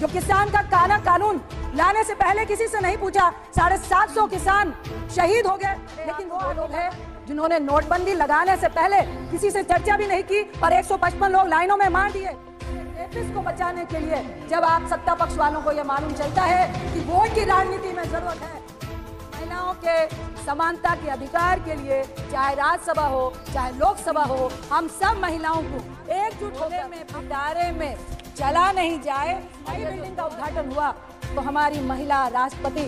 जो किसान का काला कानून लाने से पहले किसी से नहीं पूछा 750 किसान शहीद हो गए। लेकिन वो लोग हैं जिन्होंने नोटबंदी लगाने से पहले किसी से चर्चा भी नहीं की और 155 लोग लाइनों में मार दिए। रेपिस्ट को बचाने के लिए जब आप सत्ता पक्ष वालों को यह मालूम चलता है कि वोट की राजनीति में जरूरत है, महिलाओं के समानता के अधिकार के लिए चाहे राज्यसभा हो चाहे लोकसभा हो, हम सब महिलाओं को एकजुट होकर में पिटारे में चला नहीं जाए। नई बिल्डिंग का उद्घाटन हुआ तो हमारी महिला राष्ट्रपति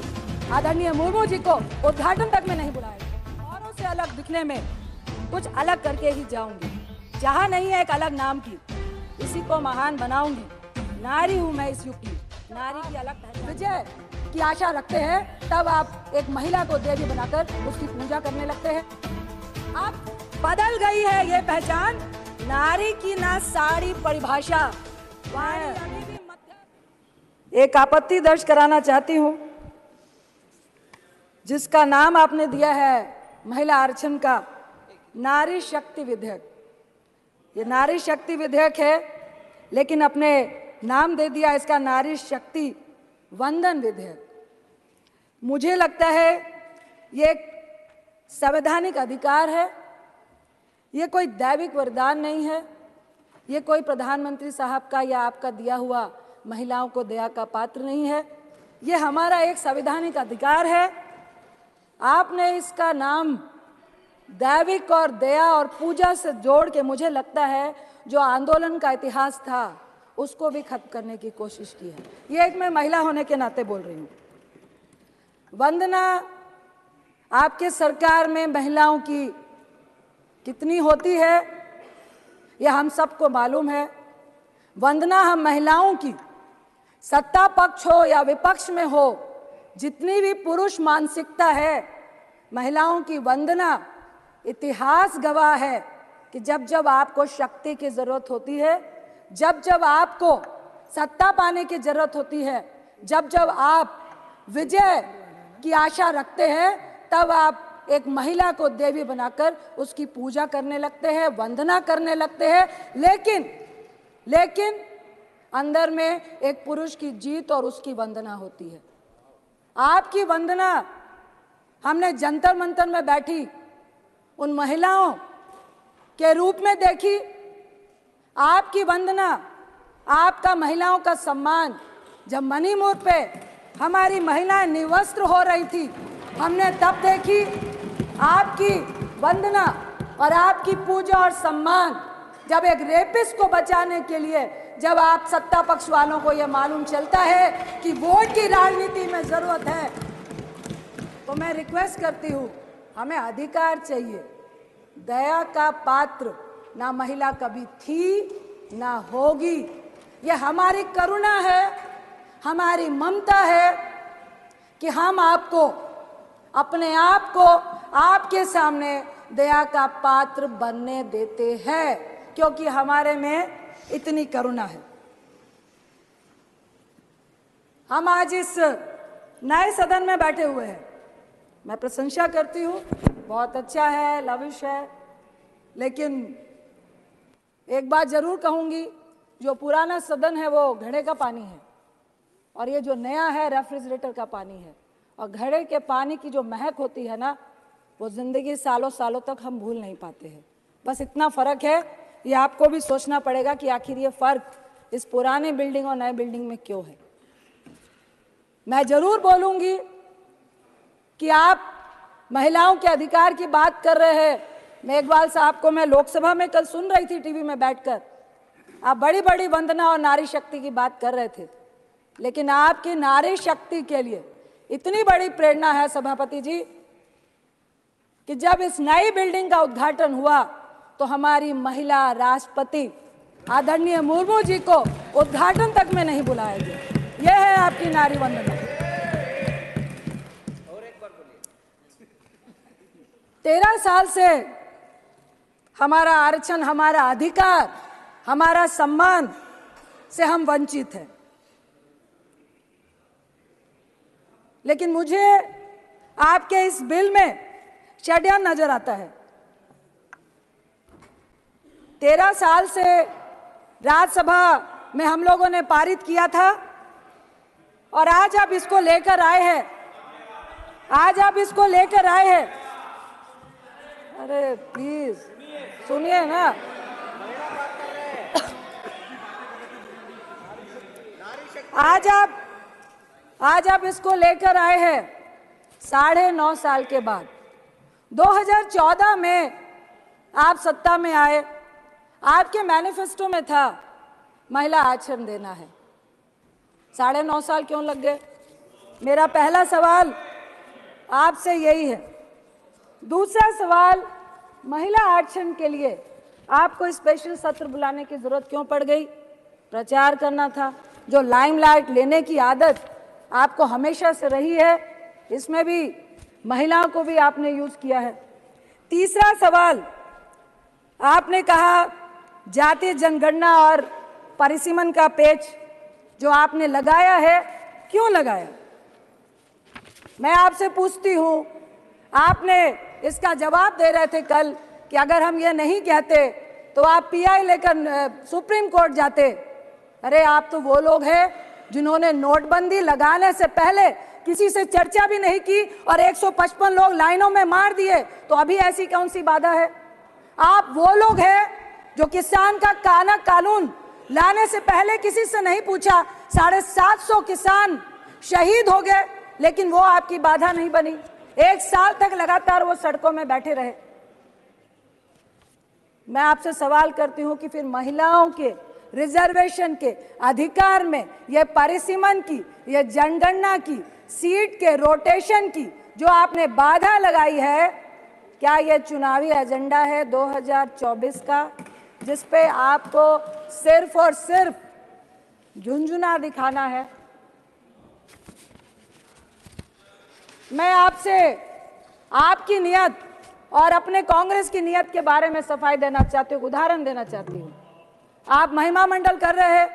आदरणीय मुर्मू जी को उद्घाटन तक में नहीं बुलाया। औरों से अलग दिखने में कुछ अलग करके ही जाऊंगी। चाह नहीं है एक अलग नाम की, इसी को महान बनाऊंगी। नारी हूं मैं इस युग की, नारी की अलग विजय की आशा रखते हैं, तब आप एक महिला को देवी बनाकर उसकी पूजा करने लगते हैं। अब बदल गई है ये पहचान, नारी की ना साड़ी परिभाषा। एक आपत्ति दर्ज कराना चाहती हूं, जिसका नाम आपने दिया है महिला आरक्षण का, नारी शक्ति विधेयक। ये नारी शक्ति विधेयक है, लेकिन अपने नाम दे दिया इसका नारी शक्ति वंदन विधेयक। मुझे लगता है ये एक संवैधानिक अधिकार है, ये कोई दैविक वरदान नहीं है, ये कोई प्रधानमंत्री साहब का या आपका दिया हुआ महिलाओं को दया का पात्र नहीं है। ये हमारा एक संवैधानिक अधिकार है। आपने इसका नाम दैविक और दया और पूजा से जोड़ के, मुझे लगता है जो आंदोलन का इतिहास था उसको भी खत्म करने की कोशिश की है। ये एक मैं महिला होने के नाते बोल रही हूँ। वंदना आपके सरकार में महिलाओं की कितनी होती है यह हम सबको मालूम है। वंदना हम महिलाओं की सत्ता पक्ष हो या विपक्ष में हो, जितनी भी पुरुष मानसिकता है, महिलाओं की वंदना इतिहास गवाह है कि जब जब आपको शक्ति की जरूरत होती है, जब जब आपको सत्ता पाने की जरूरत होती है, जब जब आप विजय की आशा रखते हैं, तब आप एक महिला को देवी बनाकर उसकी पूजा करने लगते हैं, वंदना करने लगते हैं। लेकिन अंदर में एक पुरुष की जीत और उसकी वंदना होती है। आपकी वंदना हमने जंतर मंतर में बैठी उन महिलाओं के रूप में देखी। आपकी वंदना, आपका महिलाओं का सम्मान, जब मणिपुर पे हमारी महिलाएं निवस्त्र हो रही थी, हमने तब देखी। आपकी वंदना और आपकी पूजा और सम्मान जब एक रेपिस्ट को बचाने के लिए, जब आप सत्ता पक्ष वालों को यह मालूम चलता है कि वोट की राजनीति में जरूरत है, तो मैं रिक्वेस्ट करती हूँ, हमें अधिकार चाहिए। दया का पात्र ना महिला कभी थी ना होगी। ये हमारी करुणा है, हमारी ममता है कि हम आपको, अपने आप को आपके सामने दया का पात्र बनने देते हैं, क्योंकि हमारे में इतनी करुणा है। हम आज इस नए सदन में बैठे हुए हैं, मैं प्रशंसा करती हूँ, बहुत अच्छा है, लविश है। लेकिन एक बात जरूर कहूँगी, जो पुराना सदन है वो घड़े का पानी है और ये जो नया है रेफ्रिजरेटर का पानी है। और घड़े के पानी की जो महक होती है ना, वो जिंदगी सालों सालों तक हम भूल नहीं पाते हैं। बस इतना फर्क है, ये आपको भी सोचना पड़ेगा कि आखिर ये फर्क इस पुराने बिल्डिंग और नए बिल्डिंग में क्यों है। मैं जरूर बोलूंगी कि आप महिलाओं के अधिकार की बात कर रहे हैं। मेघवाल साहब को मैं लोकसभा में कल सुन रही थी टीवी में बैठकर, आप बड़ी बड़ी वंदना और नारी शक्ति की बात कर रहे थे, लेकिन आपकी नारी शक्ति के लिए इतनी बड़ी प्रेरणा है सभापति जी कि जब इस नई बिल्डिंग का उद्घाटन हुआ तो हमारी महिला राष्ट्रपति आदरणीय मुर्मू जी को उद्घाटन तक में नहीं बुलाया गया। यह है आपकी नारी वंदना। 13 साल से हमारा आरक्षण, हमारा अधिकार, हमारा सम्मान से हम वंचित हैं। लेकिन मुझे आपके इस बिल में षड्यंत्र नजर आता है। 13 साल से राज्यसभा में हम लोगों ने पारित किया था और आज आप इसको लेकर आए हैं, आज आप इसको लेकर आए हैं। अरे प्लीज सुनिए ना, आज आप इसको लेकर आए हैं 9.5 साल के बाद। 2014 में आप सत्ता में आए, आपके मैनिफेस्टो में था महिला आरक्षण देना है। 9.5 साल क्यों लग गए? मेरा पहला सवाल आपसे यही है। दूसरा सवाल, महिला आरक्षण के लिए आपको स्पेशल सत्र बुलाने की जरूरत क्यों पड़ गई? प्रचार करना था। जो लाइमलाइट लेने की आदत आपको हमेशा से रही है, इसमें भी महिलाओं को भी आपने यूज किया है। तीसरा सवाल, आपने कहा जातीय जनगणना और परिसीमन का पेच जो आपने लगाया है, क्यों लगाया? मैं आपसे पूछती हूं, आपने इसका जवाब दे रहे थे कल कि अगर हम ये नहीं कहते तो आप पीआई लेकर सुप्रीम कोर्ट जाते। अरे आप तो वो लोग हैं जिन्होंने नोटबंदी लगाने से पहले किसी से चर्चा भी नहीं की और 155 लोग लाइनों में मार दिए, तो अभी ऐसी कौन सी बाधा है? आप वो लोग हैं जो किसान का कानून लाने से पहले किसी से नहीं पूछा, 750 किसान शहीद हो गए, लेकिन वो आपकी बाधा नहीं बनी। 1 साल तक लगातार वो सड़कों में बैठे रहे। मैं आपसे सवाल करती हूं कि फिर महिलाओं के रिजर्वेशन के अधिकार में, ये परिसीमन की, ये जनगणना की, सीट के रोटेशन की जो आपने बाधा लगाई है, क्या ये चुनावी एजेंडा है 2024 का, जिस पे आपको सिर्फ और सिर्फ झुंझुना दिखाना है? मैं आपसे आपकी नियत और अपने कांग्रेस की नियत के बारे में सफाई देना चाहती हूँ, उदाहरण देना चाहती हूँ। आप महिमा मंडल कर रहे हैं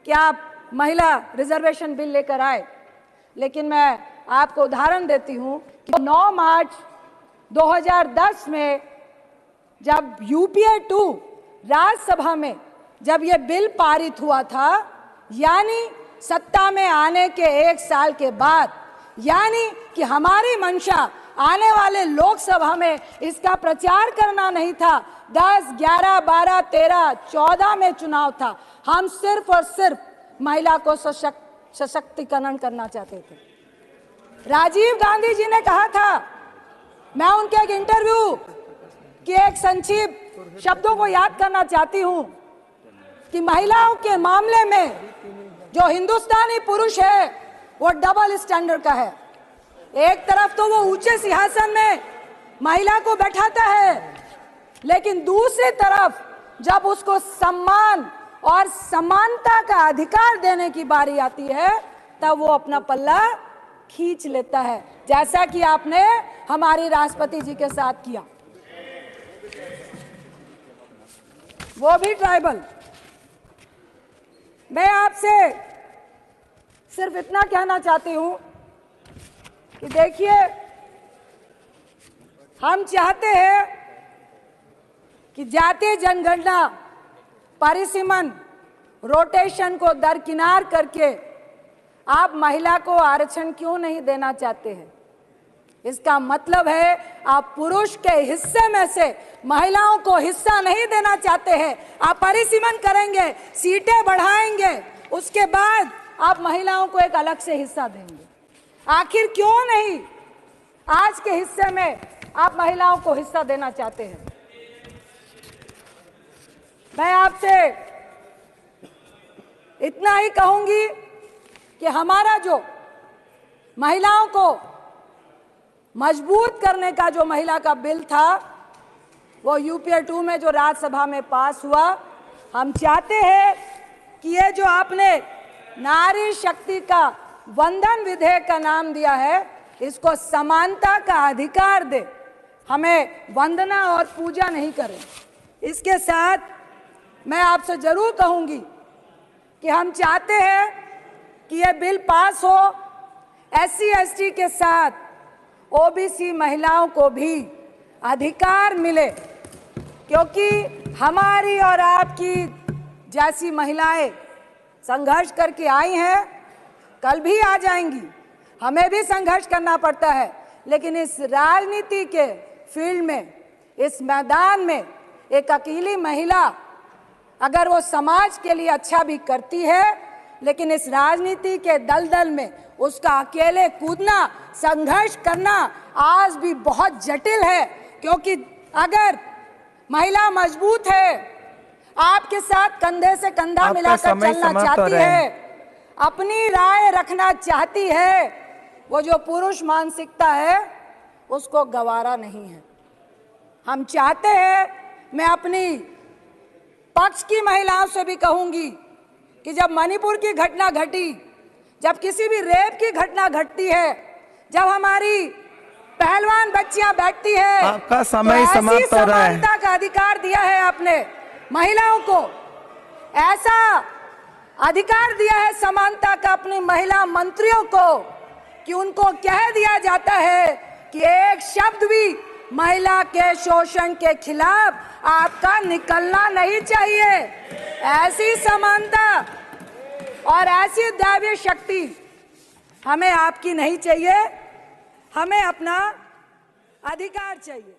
कि आप महिला रिजर्वेशन बिल लेकर आए, लेकिन मैं आपको उदाहरण देती हूँ कि 9 मार्च 2010 में जब यूपीए 2 राज्यसभा में जब ये बिल पारित हुआ था, यानी सत्ता में आने के 1 साल के बाद, यानी कि हमारी मंशा आने वाले लोकसभा में इसका प्रचार करना नहीं था। 10, 11, 12, 13, 14 में चुनाव था। हम सिर्फ और सिर्फ महिला को सशक्तिकरण करना चाहते थे। राजीव गांधी जी ने कहा था, मैं उनके एक इंटरव्यू के एक संक्षिप्त शब्दों को याद करना चाहती हूं कि महिलाओं के मामले में जो हिंदुस्तानी पुरुष है वो डबल स्टैंडर्ड का है। एक तरफ तो वो ऊंचे सिंहासन में महिला को बैठाता है, लेकिन दूसरी तरफ जब उसको सम्मान और समानता का अधिकार देने की बारी आती है, तब वो अपना पल्ला खींच लेता है, जैसा कि आपने हमारी राष्ट्रपति जी के साथ किया, वो भी ट्राइबल। मैं आपसे सिर्फ इतना कहना चाहती हूं कि देखिए, हम चाहते हैं कि जातीय जनगणना, परिसीमन, रोटेशन को दरकिनार करके आप महिला को आरक्षण क्यों नहीं देना चाहते हैं? इसका मतलब है आप पुरुष के हिस्से में से महिलाओं को हिस्सा नहीं देना चाहते हैं। आप परिसीमन करेंगे, सीटें बढ़ाएंगे, उसके बाद आप महिलाओं को एक अलग से हिस्सा देंगे। आखिर क्यों नहीं आज के हिस्से में आप महिलाओं को हिस्सा देना चाहते हैं? मैं आपसे इतना ही कहूंगी कि हमारा जो महिलाओं को मजबूत करने का जो महिला का बिल था, वो यूपीए 2 में जो राज्यसभा में पास हुआ, हम चाहते हैं कि ये जो आपने नारी शक्ति का वंदन विधेयक का नाम दिया है, इसको समानता का अधिकार दे, हमें वंदना और पूजा नहीं करें। इसके साथ मैं आपसे जरूर कहूंगी कि हम चाहते हैं कि ये बिल पास हो, SC ST के साथ ओबीसी महिलाओं को भी अधिकार मिले, क्योंकि हमारी और आपकी जैसी महिलाएं संघर्ष करके आई हैं, कल भी आ जाएंगी, हमें भी संघर्ष करना पड़ता है, लेकिन इस राजनीति के फील्ड में, इस मैदान में एक अकेली महिला अगर वो समाज के लिए अच्छा भी करती है, लेकिन इस राजनीति के दलदल में उसका अकेले कूदना, संघर्ष करना आज भी बहुत जटिल है। क्योंकि अगर महिला मजबूत है, आपके साथ कंधे से कंधा मिलाकर चलना चाहती है, अपनी राय रखना चाहती है, वो जो पुरुष मानसिकता है उसको गवारा नहीं है। हम चाहते हैं, मैं अपनी पक्ष की महिलाओं से भी कहूंगी कि जब मणिपुर की घटना घटी, जब किसी भी रेप की घटना घटती है, जब हमारी पहलवान बच्चियां बैठती है, आपका समय समाप्त हो रहा है। समानता का अधिकार दिया है आपने महिलाओं को, ऐसा अधिकार दिया है समानता का अपनी महिला मंत्रियों को कि उनको कह दिया जाता है कि एक शब्द भी महिला के शोषण के खिलाफ आपका निकलना नहीं चाहिए। ऐसी समानता और ऐसी दैवीय शक्ति हमें आपकी नहीं चाहिए, हमें अपना अधिकार चाहिए।